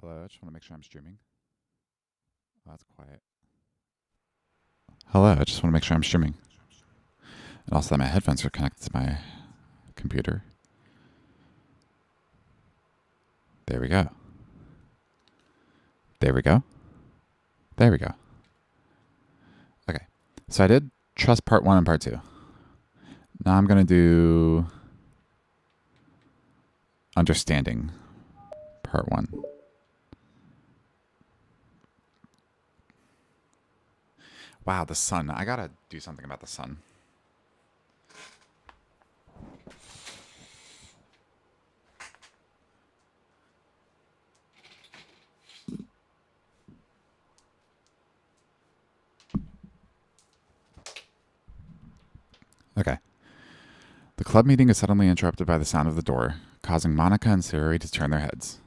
Hello, I just want to make sure I'm streaming. Oh, that's quiet. Hello, I just want to make sure I'm streaming. And also that my headphones are connected to my computer. There we go. There we go. There we go. Okay, so I did trust part 1 and part 2. Now I'm going to do understanding part 1. Wow, the sun. I gotta do something about the sun. Okay. The club meeting is suddenly interrupted by the sound of the door, causing Monica and Sayori to turn their heads.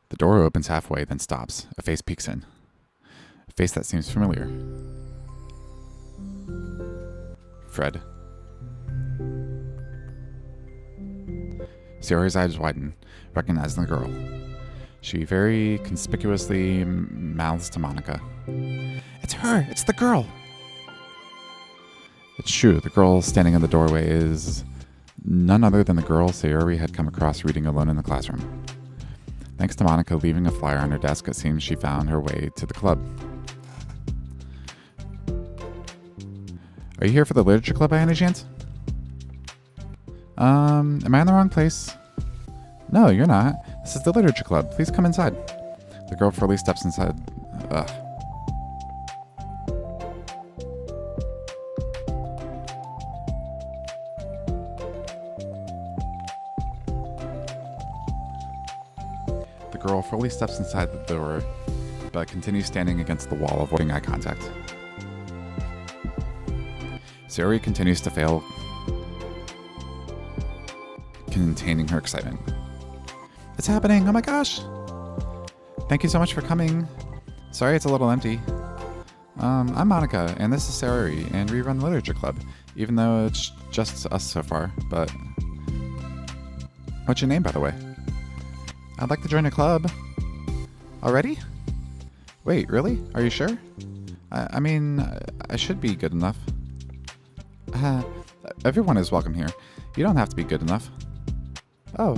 The door opens halfway, then stops. A face peeks in. A face that seems familiar. Fred. Sayori's eyes widen, recognizing the girl. She very conspicuously mouths to Monica. It's her! It's the girl! It's true, the girl standing in the doorway is none other than the girl Sayori had come across reading alone in the classroom. Thanks to Monica leaving a flyer on her desk, it seems she found her way to the club. Are you here for the literature club by any chance? Am I in the wrong place? No, you're not. This is the literature club. Please come inside. The girl fully steps inside. Ugh. The girl fully steps inside the door, but continues standing against the wall, avoiding eye contact. Sayori continues to fail, containing her excitement. It's happening! Oh my gosh! Thank you so much for coming. Sorry it's a little empty. I'm Monica, and this is Sayori, and we run the literature club, even though it's just us so far, but... What's your name, by the way? I'd like to join a club. Already? Wait, really? Are you sure? I mean, I should be good enough. Everyone is welcome here. You don't have to be good enough. Oh.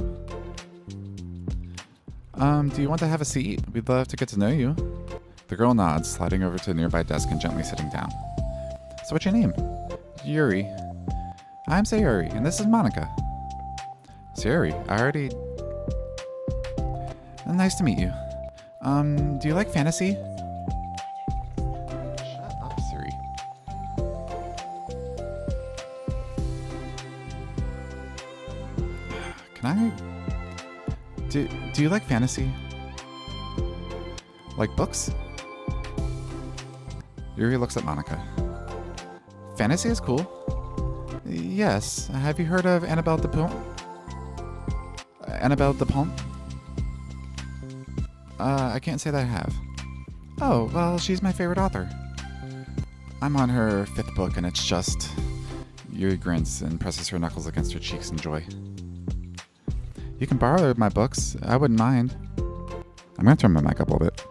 Do you want to have a seat? We'd love to get to know you. The girl nods, sliding over to a nearby desk and gently sitting down. So what's your name? Yuri. I'm Sayori, and this is Monica. Sayori, I already... Nice to meet you. Do you like fantasy? Shut up, Siri. Can I... Do you like fantasy? Like books? Yuri looks at Monica. Fantasy is cool. Yes. Have you heard of Annabelle Dupont? Annabelle Dupont? I can't say that I have. Oh, well, she's my favorite author. I'm on her 5th book, and it's just... Yuri grins and presses her knuckles against her cheeks in joy. You can borrow my books. I wouldn't mind. I'm going to turn my mic up a little bit.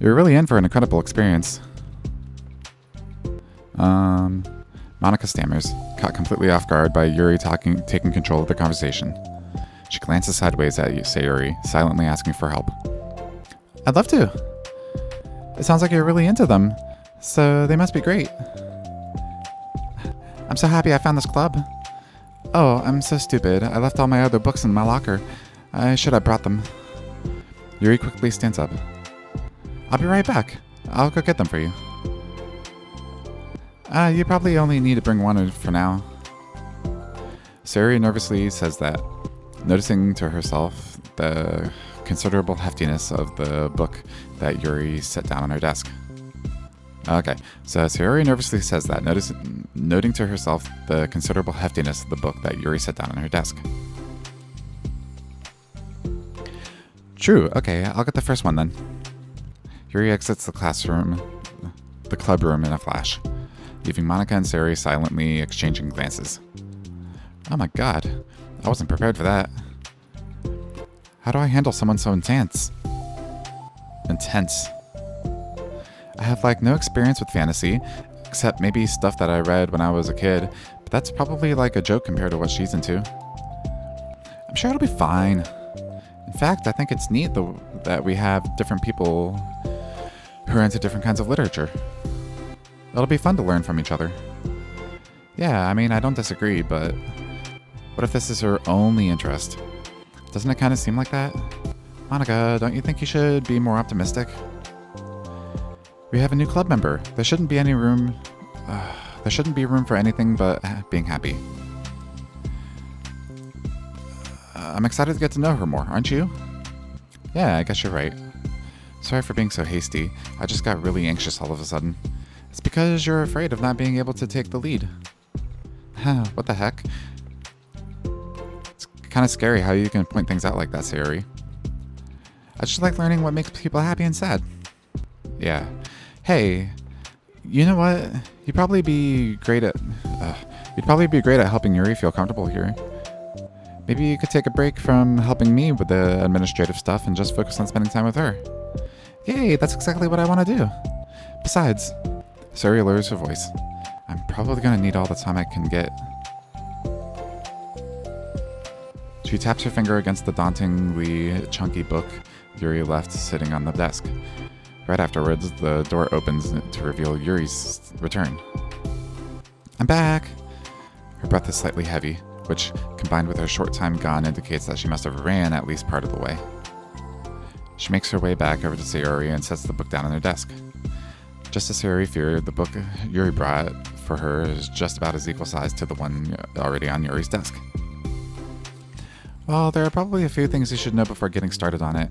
You're really in for an incredible experience. Monica stammers, caught completely off guard by Yuri taking control of the conversation. She glances sideways at Sayori, silently asking for help. I'd love to. It sounds like you're really into them, so they must be great. I'm so happy I found this club. Oh, I'm so stupid. I left all my other books in my locker. I should have brought them. Yuri quickly stands up. I'll be right back. I'll go get them for you. You probably only need to bring one for now. Sayori nervously says that, noticing to herself the considerable heftiness of the book that Yuri set down on her desk. Okay, so Sayori nervously says that, noting to herself the considerable heftiness of the book that Yuri set down on her desk. True, okay, I'll get the first one then. Yuri exits the club room in a flash, leaving Monica and Sayori silently exchanging glances. Oh my god. I wasn't prepared for that. How do I handle someone so intense? Intense. I have like no experience with fantasy, except maybe stuff that I read when I was a kid, but that's probably like a joke compared to what she's into. I'm sure it'll be fine. In fact, I think it's neat that we have different people who are into different kinds of literature. It'll be fun to learn from each other. Yeah, I mean, I don't disagree, but what if this is her only interest? Doesn't it kind of seem like that? Monica, don't you think you should be more optimistic? We have a new club member. There shouldn't be room for anything but being happy. I'm excited to get to know her more, aren't you? Yeah, I guess you're right. Sorry for being so hasty. I just got really anxious all of a sudden. It's because you're afraid of not being able to take the lead. What the heck? It's kind of scary how you can point things out like that, Sayori. I just like learning what makes people happy and sad. Yeah. Hey, you know what? You'd probably be great at helping Yuri feel comfortable here. Maybe you could take a break from helping me with the administrative stuff and just focus on spending time with her. Yay, that's exactly what I want to do. Besides, Sayori lowers her voice. I'm probably going to need all the time I can get. She taps her finger against the dauntingly chunky book Yuri left sitting on the desk. Right afterwards, the door opens to reveal Yuri's return. I'm back! Her breath is slightly heavy, which, combined with her short time gone, indicates that she must have ran at least part of the way. She makes her way back over to Sayori and sets the book down on her desk. Just as Sayori feared, the book Yuri brought for her is just about as equal size to the one already on Yuri's desk. Well, there are probably a few things you should know before getting started on it.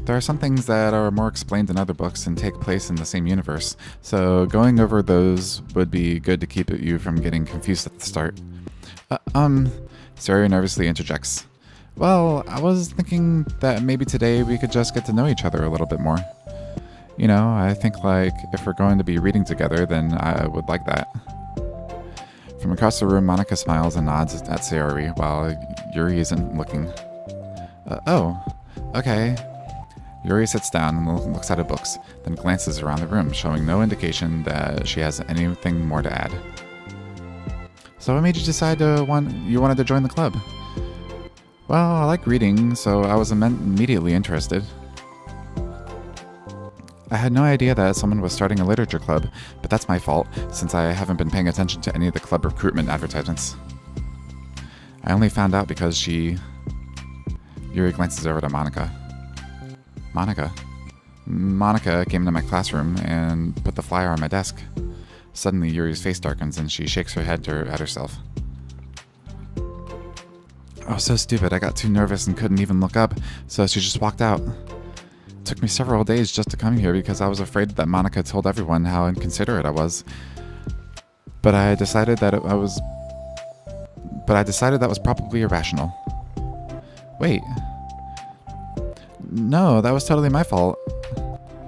There are some things that are more explained in other books and take place in the same universe, so going over those would be good to keep you from getting confused at the start. Sayori nervously interjects. Well, I was thinking that maybe today we could just get to know each other a little bit more. You know, I think like if we're going to be reading together, then I would like that. From across the room, Monica smiles and nods at Sayori while Yuri isn't looking. Oh, okay. Yuri sits down and looks at her books, then glances around the room, showing no indication that she has anything more to add. So what made you decide you wanted to join the club? Well, I like reading, so I was immediately interested. I had no idea that someone was starting a literature club, but that's my fault, since I haven't been paying attention to any of the club recruitment advertisements. I only found out because Yuri glances over to Monica. Monica came into my classroom and put the flyer on my desk. Suddenly, Yuri's face darkens and she shakes her head at herself. Oh, so stupid. I got too nervous and couldn't even look up, so she just walked out. It took me several days just to come here because I was afraid that Monica told everyone how inconsiderate I was. But I decided that was probably irrational. Wait. No, that was totally my fault.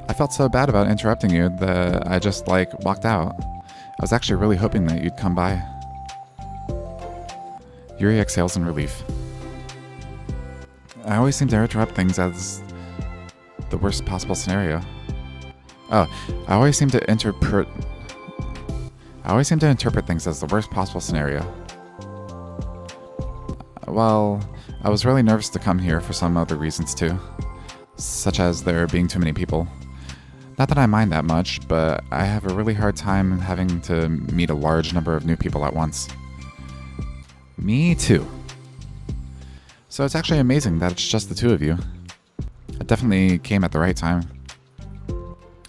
I felt so bad about interrupting you that I just, walked out. I was actually really hoping that you'd come by. Yuri exhales in relief. I always seem to interrupt things as the worst possible scenario. I always seem to interpret things as the worst possible scenario. Well, I was really nervous to come here for some other reasons too. Such as there being too many people. Not that I mind that much, but I have a really hard time having to meet a large number of new people at once. Me too. So it's actually amazing that it's just the two of you. It definitely came at the right time.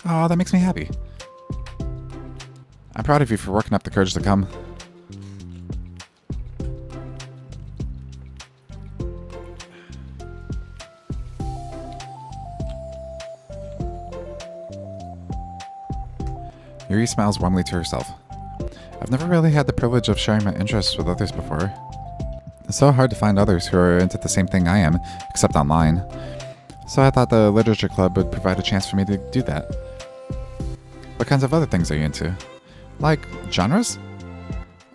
Oh, that makes me happy. I'm proud of you for working up the courage to come. Yuri smiles warmly to herself. I've never really had the privilege of sharing my interests with others before. It's so hard to find others who are into the same thing I am, except online. So I thought the literature club would provide a chance for me to do that. What kinds of other things are you into? Like, genres?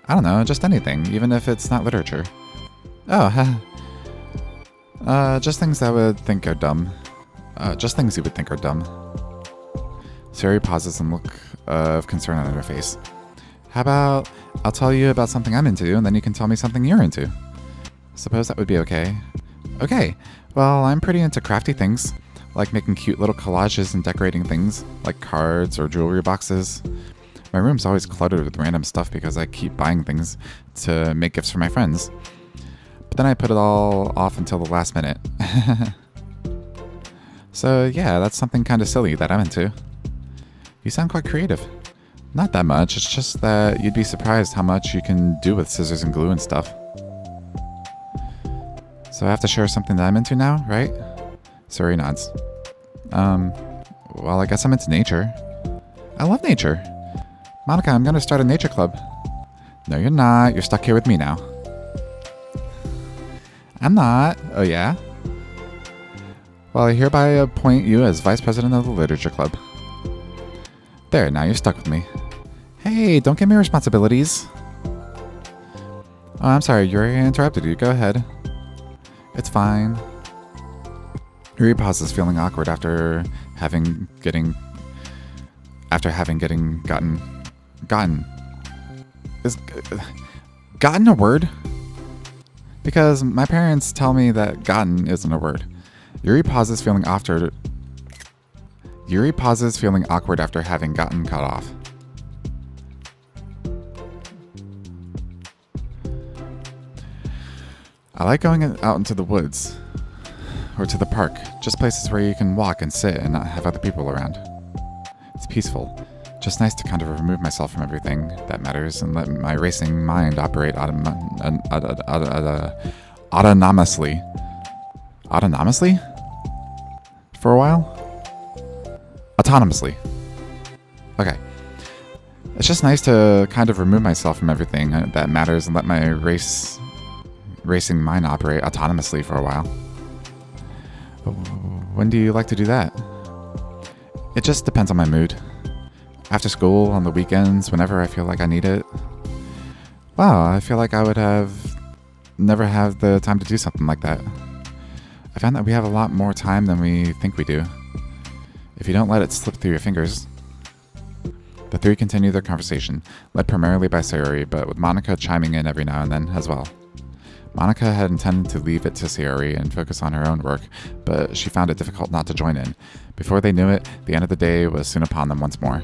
I don't know, just anything, even if it's not literature. Oh, just things that would think are dumb. Just things you would think are dumb. Sayori pauses and look of concern on her face. How about I'll tell you about something I'm into, and then you can tell me something you're into. Suppose that would be okay. Okay, well, I'm pretty into crafty things, like making cute little collages and decorating things, like cards or jewelry boxes. My room's always cluttered with random stuff because I keep buying things to make gifts for my friends. But then I put it all off until the last minute. So yeah, that's something kind of silly that I'm into. You sound quite creative. Not that much, it's just that you'd be surprised how much you can do with scissors and glue and stuff. So I have to share something that I'm into now, right? Sayori nods. Well, I guess I'm into nature. I love nature. Monika, I'm gonna start a nature club. No, you're not. You're stuck here with me now. I'm not. Oh, yeah? Well, I hereby appoint you as vice president of the literature club. There, now you're stuck with me. Hey, don't give me responsibilities. Oh, I'm sorry, Yuri, I interrupted you. Go ahead. It's fine. Yuri pauses, feeling awkward after having gotten. Is gotten a word? Because my parents tell me that gotten isn't a word. Yuri pauses, feeling awkward after having gotten cut off. I like going out into the woods or to the park, just places where you can walk and sit and not have other people around. It's peaceful. Just nice to kind of remove myself from everything that matters and let my racing mind operate autonomously. Autonomously? For a while? Autonomously. Okay. It's just nice to kind of remove myself from everything that matters and let my racing mind operate autonomously for a while. When do you like to do that? It just depends on my mood. After school, on the weekends, whenever I feel like I need it. Wow, I feel like I would never have the time to do something like that. I found that we have a lot more time than we think we do, if you don't let it slip through your fingers. The three continue their conversation, led primarily by Sayori, but with Monika chiming in every now and then as well. Monika had intended to leave it to Sayori and focus on her own work, but she found it difficult not to join in. Before they knew it, the end of the day was soon upon them once more.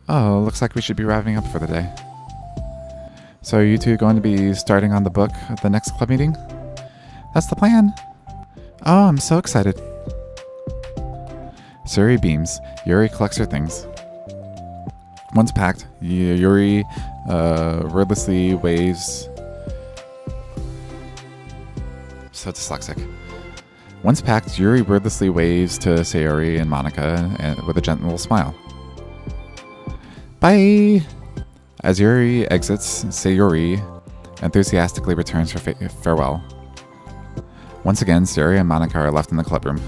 Oh, looks like we should be wrapping up for the day. So are you two going to be starting on the book at the next club meeting? That's the plan. Oh, I'm so excited. Sayori beams. Yuri collects her things. Once packed, Yuri wordlessly waves... So dyslexic. Once packed, Yuri wordlessly waves to Sayori and Monika with a gentle smile. Bye! As Yuri exits, Sayori enthusiastically returns her farewell. Once again, Sayori and Monika are left in the clubroom.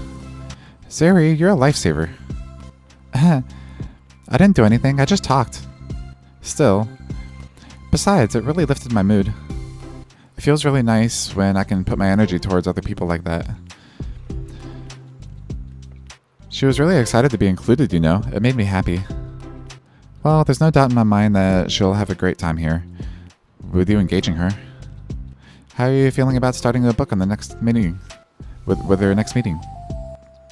Sayori, you're a lifesaver. I didn't do anything, I just talked. Still. Besides, it really lifted my mood. It feels really nice when I can put my energy towards other people like that. She was really excited to be included, you know. It made me happy. Well, there's no doubt in my mind that she'll have a great time here, with you engaging her. How are you feeling about starting a book on the next meeting? With her next meeting?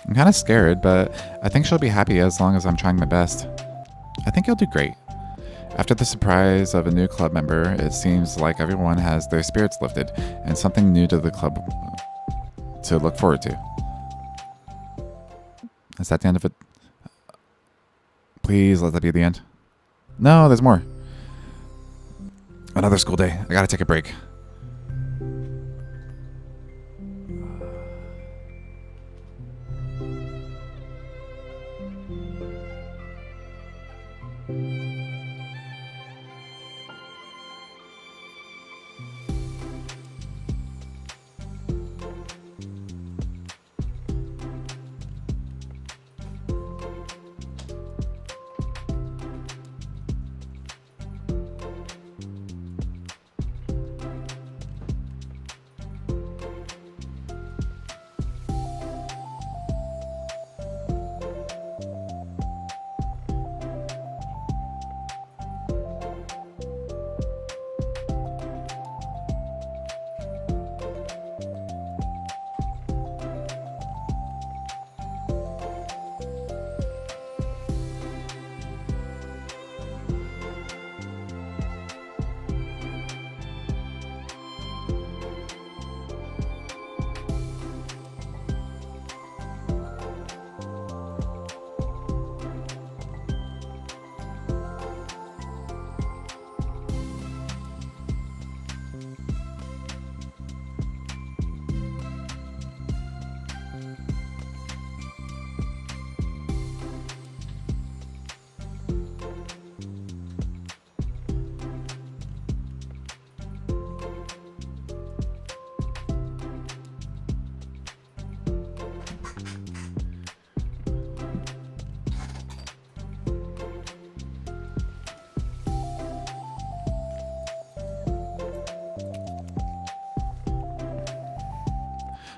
I'm kind of scared, but I think she'll be happy as long as I'm trying my best. I think you'll do great. After the surprise of a new club member, it seems like everyone has their spirits lifted and something new to the club to look forward to. Is that the end of it? Please let that be the end. No, there's more. Another school day. I gotta take a break.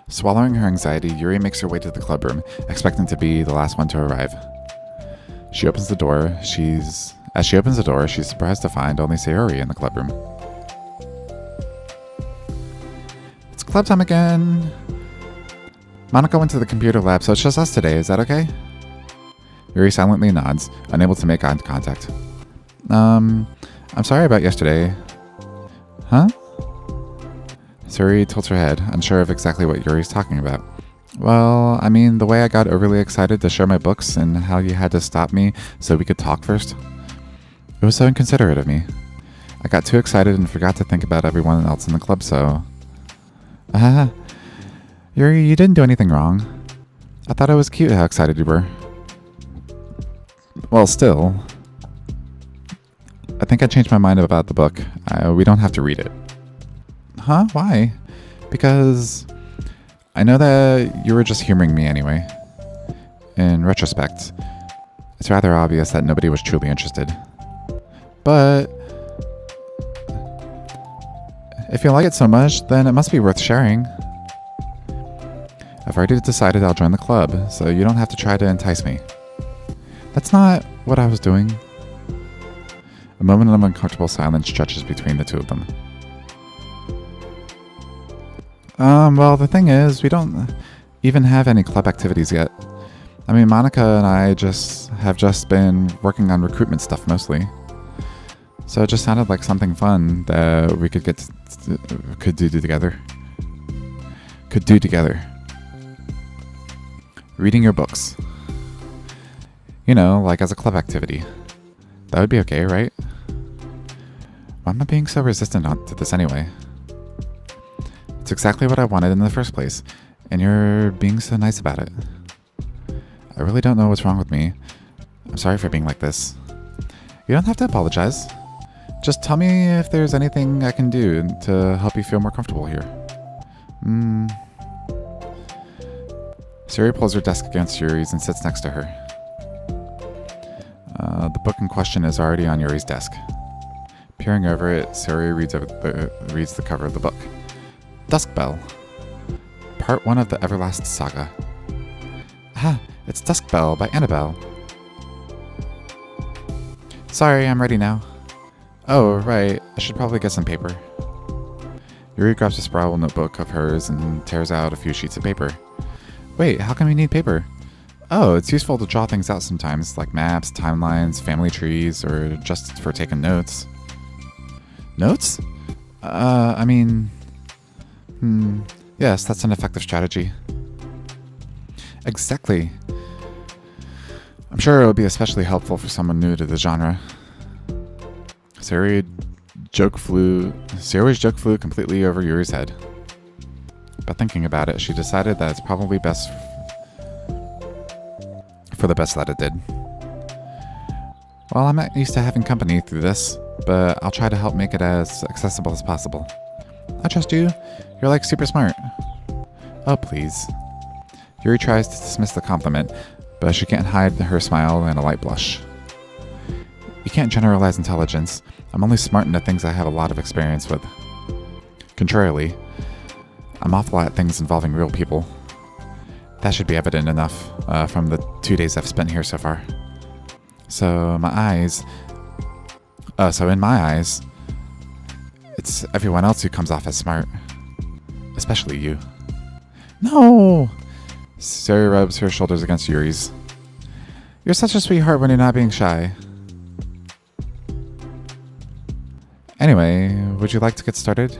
Swallowing her anxiety, Yuri makes her way to the clubroom, expecting to be the last one to arrive. She opens the door. As she opens the door, she's surprised to find only Sayori in the clubroom. It's club time again. Monica went to the computer lab, so it's just us today. Is that okay? Yuri silently nods, unable to make eye contact. I'm sorry about yesterday. Huh? Sayori tilts her head, unsure of exactly what Yuri's talking about. Well, I mean, the way I got overly excited to share my books and how you had to stop me so we could talk first. It was so inconsiderate of me. I got too excited and forgot to think about everyone else in the club, so... Yuri, you didn't do anything wrong. I thought it was cute how excited you were. Well, still... I think I changed my mind about the book. We don't have to read it. Huh? Why? Because... I know that you were just humoring me anyway. In retrospect, it's rather obvious that nobody was truly interested. But... if you like it so much, then it must be worth sharing. I've already decided I'll join the club, so you don't have to try to entice me. That's not what I was doing. A moment of uncomfortable silence stretches between the two of them. Well, the thing is, we don't even have any club activities yet. I mean, Monica and I have just been working on recruitment stuff mostly. So it just sounded like something fun that we could do together. Reading your books. You know, like as a club activity. That would be okay, right? Why am I being so resistant to this anyway? It's exactly what I wanted in the first place, and you're being so nice about it. I really don't know what's wrong with me. I'm sorry for being like this. You don't have to apologize. Just tell me if there's anything I can do to help you feel more comfortable here. Sayori pulls her desk against Yuri's and sits next to her. The book in question is already on Yuri's desk. Peering over it, Sayori reads the cover of the book. Dusk Bell. Part 1 of the Everlast Saga. It's Dusk Bell by Annabelle. Sorry, I'm ready now. Oh, right. I should probably get some paper. Yuri grabs a spiral notebook of hers and tears out a few sheets of paper. Wait, how come you need paper? Oh, it's useful to draw things out sometimes, like maps, timelines, family trees, or just for taking notes. Notes? I mean... yes, that's an effective strategy. Exactly. I'm sure it would be especially helpful for someone new to the genre. Sayori's joke flew completely over Yuri's head. But thinking about it, she decided that it's probably best for the best that it did. Well, I'm not used to having company through this, but I'll try to help make it as accessible as possible. I trust you. You're like super smart. Oh, please. Yuri tries to dismiss the compliment, but she can't hide her smile and a light blush. You can't generalize intelligence. I'm only smart in the things I have a lot of experience with. Contrarily, I'm awful at things involving real people. That should be evident enough from the 2 days I've spent here so far. So in my eyes, it's everyone else who comes off as smart. Especially you. No! Sayori rubs her shoulders against Yuri's. You're such a sweetheart when you're not being shy. Anyway, would you like to get started?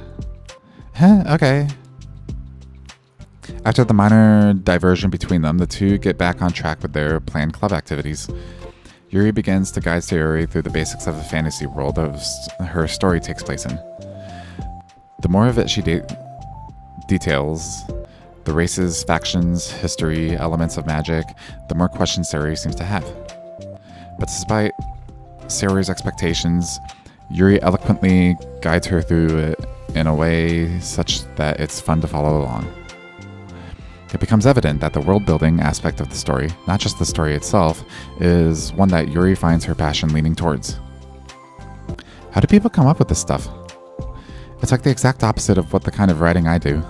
Okay. After the minor diversion between them, the two get back on track with their planned club activities. Yuri begins to guide Sayori through the basics of the fantasy world her story takes place in. The more of it she details, the races, factions, history, elements of magic, the more questions Sayori seems to have. But despite Sayori's expectations, Yuri eloquently guides her through it in a way such that it's fun to follow along. It becomes evident that the world-building aspect of the story, not just the story itself, is one that Yuri finds her passion leaning towards. How do people come up with this stuff? It's like the exact opposite of what the kind of writing I do.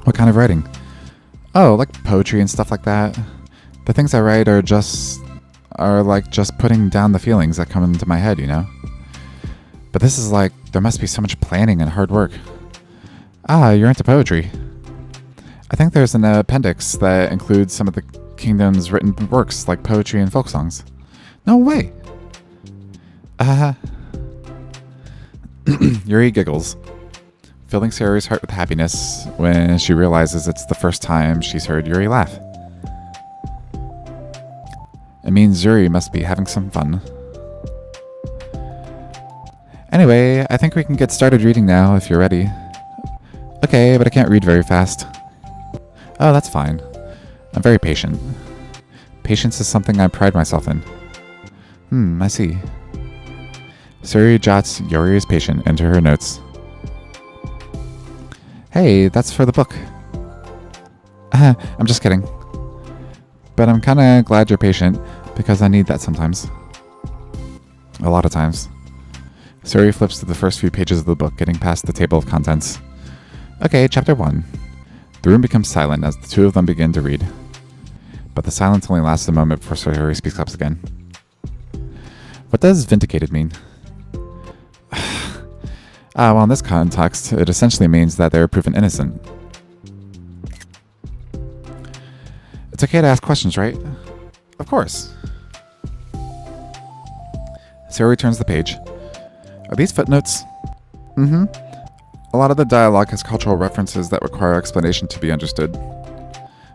What kind of writing? Oh, like poetry and stuff like that. The things I write are like just putting down the feelings that come into my head, you know? But this is like, there must be so much planning and hard work. Ah, you're into poetry. I think there's an appendix that includes some of the kingdom's written works, like poetry and folk songs. No way! Yuri giggles, filling Sayori's heart with happiness when she realizes it's the first time she's heard Yuri laugh. It means Yuri must be having some fun. Anyway, I think we can get started reading now if you're ready. Okay, but I can't read very fast. Oh, that's fine. I'm very patient. Patience is something I pride myself in. I see. Sayori jots Yuri is patient into her notes. Hey, that's for the book. I'm just kidding. But I'm kinda glad you're patient, because I need that sometimes. A lot of times. Sayori flips to the first few pages of the book, getting past the table of contents. Okay, chapter 1. The room becomes silent as the two of them begin to read. But the silence only lasts a moment before Sayori speaks up again. What does vindicated mean? Well, in this context, it essentially means that they're proven innocent. It's okay to ask questions, right? Of course. Sayori turns the page. Are these footnotes? A lot of the dialogue has cultural references that require explanation to be understood.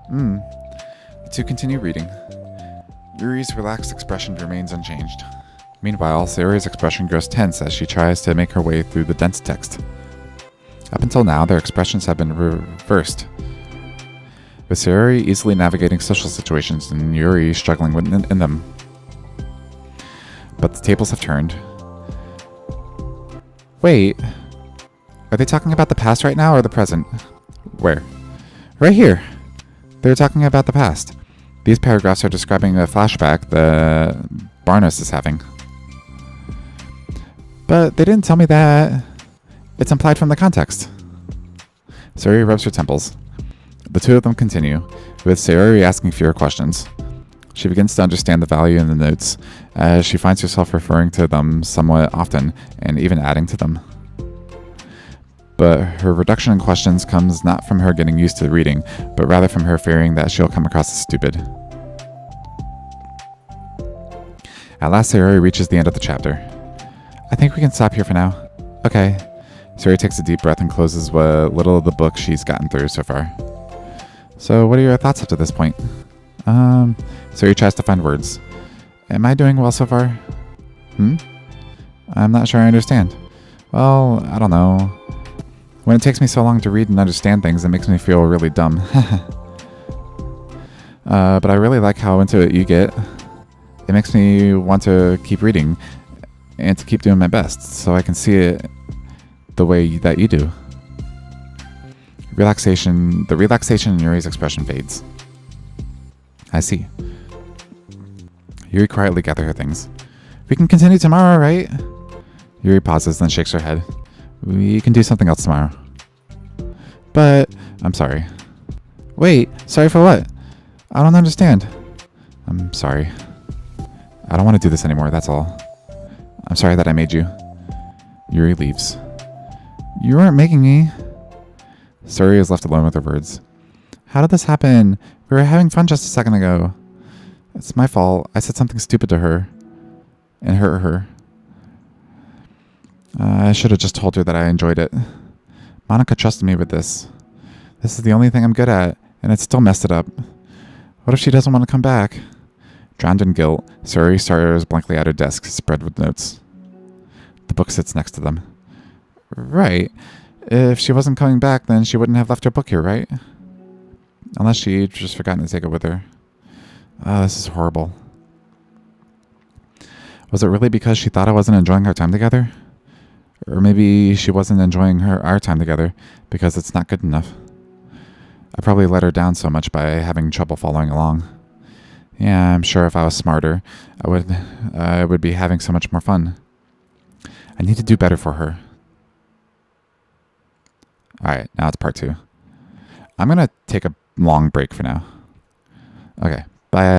To continue reading. Yuri's relaxed expression remains unchanged. Meanwhile, Sayori's expression grows tense as she tries to make her way through the dense text. Up until now, their expressions have been reversed, with Sayori easily navigating social situations and Yuri struggling in them. But the tables have turned. Wait, are they talking about the past right now or the present? Where? Right here. They're talking about the past. These paragraphs are describing a flashback that Barnes is having. But they didn't tell me that. It's implied from the context. Sayori rubs her temples. The two of them continue, with Sayori asking fewer questions. She begins to understand the value in the notes, as she finds herself referring to them somewhat often, and even adding to them. But her reduction in questions comes not from her getting used to reading, but rather from her fearing that she'll come across as stupid. At last, Sayori reaches the end of the chapter. I think we can stop here for now. Okay. Sayori takes a deep breath and closes what little of the book she's gotten through so far. So, what are your thoughts up to this point? Sayori tries to find words. Am I doing well so far? I'm not sure I understand. Well, I don't know. When it takes me so long to read and understand things, it makes me feel really dumb. But I really like how into it you get. It makes me want to keep reading and to keep doing my best so I can see it the way that you do. The relaxation in Yuri's expression fades. I see. Yuri quietly gathers her things. We can continue tomorrow, right? Yuri pauses, then shakes her head. We can do something else tomorrow. But, I'm sorry. Wait, sorry for what? I don't understand. I'm sorry. I don't want to do this anymore, that's all. I'm sorry that I made you. Yuri leaves. You weren't making me. Sayori is left alone with her words. How did this happen? We were having fun just a second ago. It's my fault. I said something stupid to her. And hurt her. I should have just told her that I enjoyed it. Monica trusted me with this. This is the only thing I'm good at, and it still messed it up. What if she doesn't want to come back? Drowned in guilt, Sayori stares blankly at her desk, spread with notes. The book sits next to them. Right. If she wasn't coming back, then she wouldn't have left her book here, right? Unless she'd just forgotten to take it with her. This is horrible. Was it really because she thought I wasn't enjoying our time together? Or maybe she wasn't enjoying our time together because it's not good enough. I probably let her down so much by having trouble following along. Yeah, I'm sure if I was smarter, I would be having so much more fun. I need to do better for her. Alright, now it's part 2. I'm going to take a long break for now. Okay.